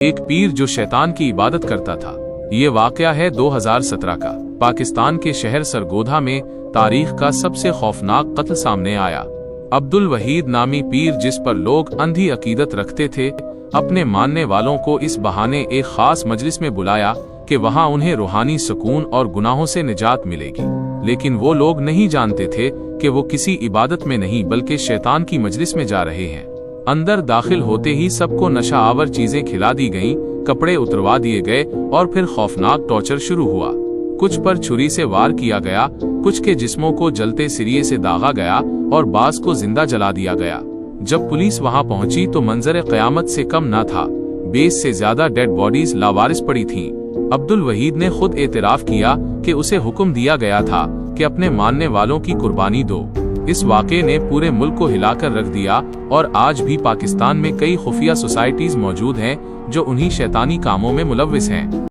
ایک پیر جو شیطان کی عبادت کرتا تھا۔ یہ واقعہ ہے 2017 کا۔ پاکستان کے شہر سرگودھا میں تاریخ کا سب سے خوفناک قتل سامنے آیا۔ عبدالوحید نامی پیر جس پر لوگ اندھی عقیدت رکھتے تھے، اپنے ماننے والوں کو اس بہانے ایک خاص مجلس میں بلایا کہ وہاں انہیں روحانی سکون اور گناہوں سے نجات ملے گی، لیکن وہ لوگ نہیں جانتے تھے کہ وہ کسی عبادت میں نہیں بلکہ شیطان کی مجلس میں جا رہے ہیں۔ اندر داخل ہوتے ہی سب کو نشہ آور چیزیں کھلا دی گئیں، کپڑے اتروا دیے گئے اور پھر خوفناک ٹارچر شروع ہوا۔ کچھ پر چھری سے وار کیا گیا، کچھ کے جسموں کو جلتے سریے سے داغا گیا اور بعض کو زندہ جلا دیا گیا۔ جب پولیس وہاں پہنچی تو منظر قیامت سے کم نہ تھا، 20 سے زیادہ ڈیڈ باڈیز لاوارث پڑی تھیں۔ عبدالوحید نے خود اعتراف کیا کہ اسے حکم دیا گیا تھا کہ اپنے ماننے والوں کی قربانی دو۔ اس واقعے نے پورے ملک کو ہلا کر رکھ دیا اور آج بھی پاکستان میں کئی خفیہ سوسائٹیز موجود ہیں جو انہی شیطانی کاموں میں ملوث ہیں۔